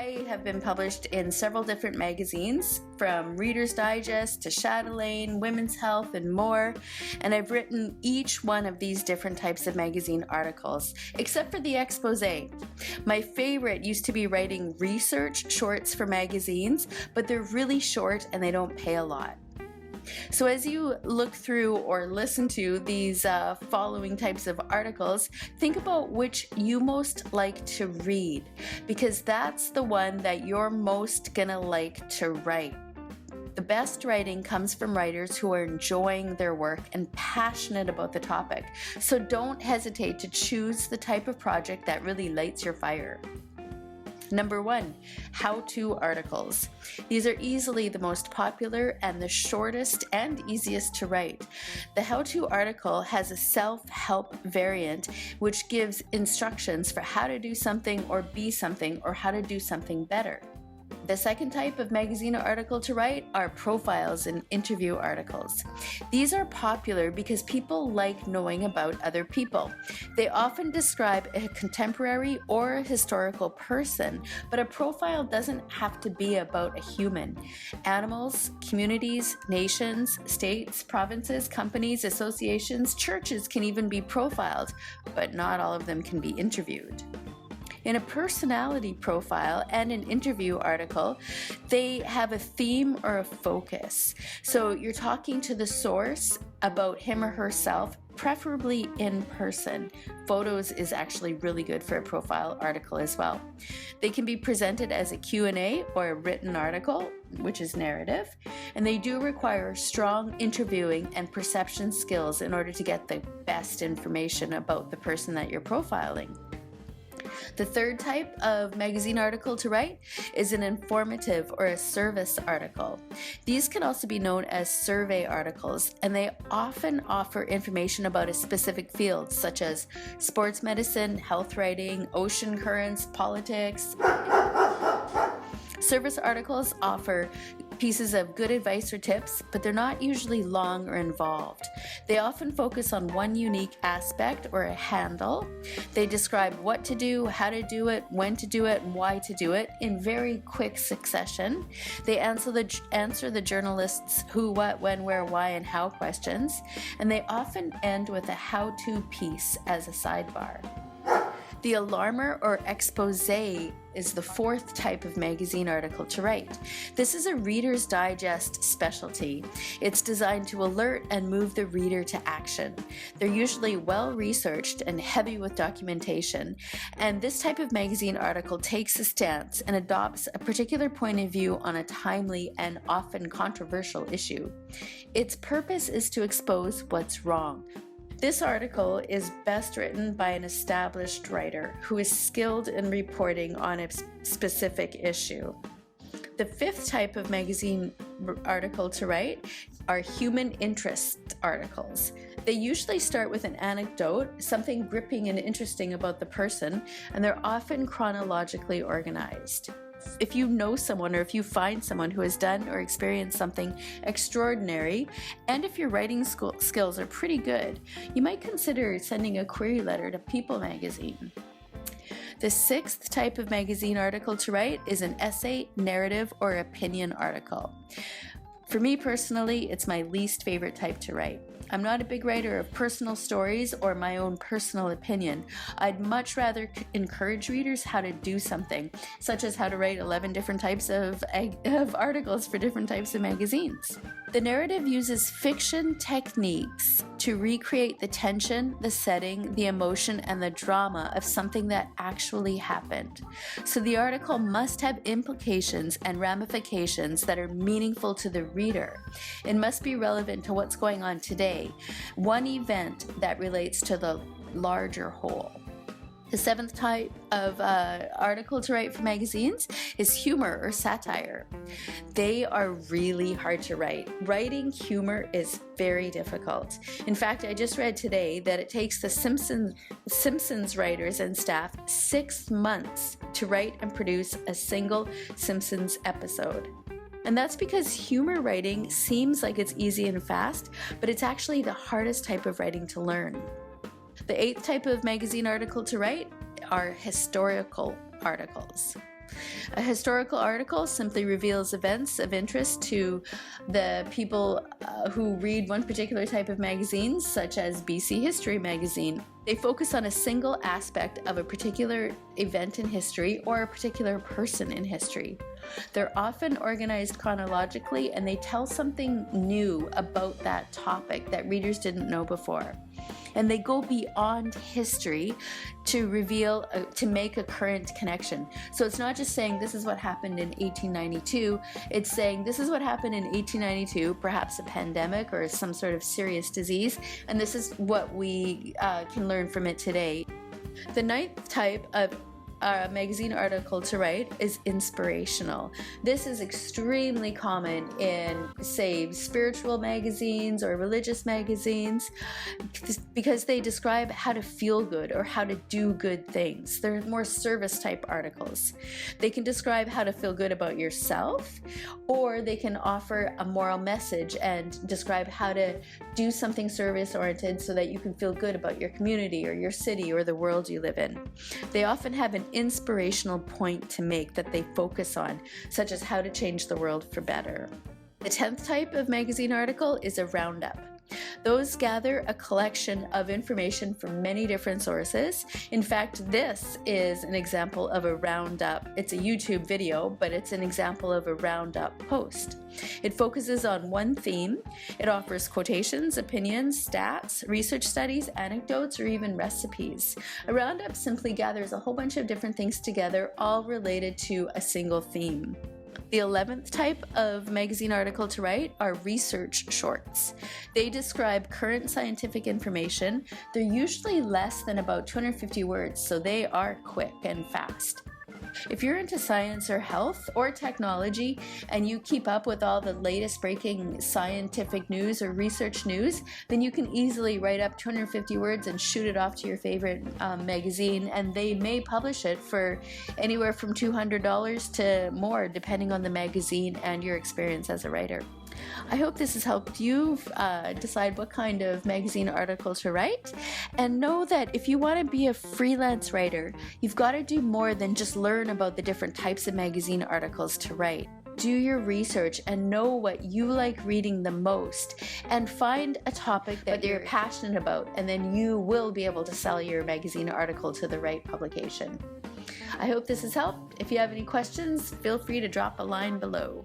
I have been published in several different magazines, from Reader's Digest to Chatelaine, Women's Health, and more, and I've written each one of these different types of magazine articles, except for the expose. My favorite used to be writing research shorts for magazines, but they're really short and they don't pay a lot. So as you look through or listen to these following types of articles, think about which you most like to read, because that's the one that you're most gonna like to write. The best writing comes from writers who are enjoying their work and passionate about the topic. So don't hesitate to choose the type of project that really lights your fire. Number 1, how-to articles. These are easily the most popular and the shortest and easiest to write. The how-to article has a self-help variant which gives instructions for how to do something or be something, or how to do something better. The second type of magazine article to write are profiles and interview articles. These are popular because people like knowing about other people. They often describe a contemporary or a historical person, but a profile doesn't have to be about a human. Animals, communities, nations, states, provinces, companies, associations, churches can even be profiled, but not all of them can be interviewed. In a personality profile and an interview article, they have a theme or a focus. So you're talking to the source about him or herself, preferably in person. Photos is actually really good for a profile article as well. They can be presented as a Q&A or a written article, which is narrative, and they do require strong interviewing and perception skills in order to get the best information about the person that you're profiling. The third type of magazine article to write is an informative or a service article. These can also be known as survey articles, and they often offer information about a specific field, such as sports medicine, health writing, ocean currents, politics. Service articles offer pieces of good advice or tips, but they're not usually long or involved. They often focus on one unique aspect or a handle. They describe what to do, how to do it, when to do it, and why to do it in very quick succession. They answer the journalists' who, what, when, where, why, and how questions, and they often end with a how-to piece as a sidebar. The alarmer or expose is the fourth type of magazine article to write. This is a Reader's Digest specialty. It's designed to alert and move the reader to action. They're usually well researched and heavy with documentation, and this type of magazine article takes a stance and adopts a particular point of view on a timely and often controversial issue. Its purpose is to expose what's wrong. This article is best written by an established writer who is skilled in reporting on a specific issue. The fifth type of magazine article to write are human interest articles. They usually start with an anecdote, something gripping and interesting about the person, and they're often chronologically organized. If you know someone, or if you find someone who has done or experienced something extraordinary, and if your writing skills are pretty good, you might consider sending a query letter to People magazine. The sixth type of magazine article to write is an essay, narrative, or opinion article. For me personally, it's my least favorite type to write. I'm not a big writer of personal stories or my own personal opinion. I'd much rather encourage readers how to do something, such as how to write 11 different types of articles for different types of magazines. The narrative uses fiction techniques to recreate the tension, the setting, the emotion, and the drama of something that actually happened. So the article must have implications and ramifications that are meaningful to the reader. It must be relevant to what's going on today, one event that relates to the larger whole. The seventh type of article to write for magazines is humor or satire. They are really hard to write. Writing humor is very difficult. In fact, I just read today that it takes the Simpsons writers and staff 6 months to write and produce a single Simpsons episode. And that's because humor writing seems like it's easy and fast, but it's actually the hardest type of writing to learn. The eighth type of magazine article to write are historical articles. A historical article simply reveals events of interest to the people who read one particular type of magazines, such as BC History magazine. They focus on a single aspect of a particular event in history or a particular person in history. They're often organized chronologically, and they tell something new about that topic that readers didn't know before. And they go beyond history to reveal, to make a current connection. So it's not just saying this is what happened in 1892, it's saying this is what happened in 1892, perhaps a pandemic or some sort of serious disease, and this is what we can learn from it today. The ninth type of magazine article to write is inspirational. This is extremely common in, say, spiritual magazines or religious magazines because they describe how to feel good or how to do good things. They're more service type articles. They can describe how to feel good about yourself, or they can offer a moral message and describe how to do something service oriented so that you can feel good about your community or your city or the world you live in. They often have an inspirational point to make that they focus on, such as how to change the world for better. The 10th type of magazine article is a roundup. Those gather a collection of information from many different sources. In fact, this is an example of a roundup. It's a YouTube video, but it's an example of a roundup post. It focuses on one theme. It offers quotations, opinions, stats, research studies, anecdotes, or even recipes. A roundup simply gathers a whole bunch of different things together, all related to a single theme. The 11th type of magazine article to write are research shorts. They describe current scientific information. They're usually less than about 250 words, so they are quick and fast. If you're into science or health or technology and you keep up with all the latest breaking scientific news or research news, then you can easily write up 250 words and shoot it off to your favorite magazine, and they may publish it for anywhere from $200 to more, depending on the magazine and your experience as a writer. I hope this has helped you decide what kind of magazine article to write, and know that if you want to be a freelance writer, you've got to do more than just learn about the different types of magazine articles to write. Do your research and know what you like reading the most, and find a topic that you're passionate about, and then you will be able to sell your magazine article to the right publication. I hope this has helped. If you have any questions, feel free to drop a line below.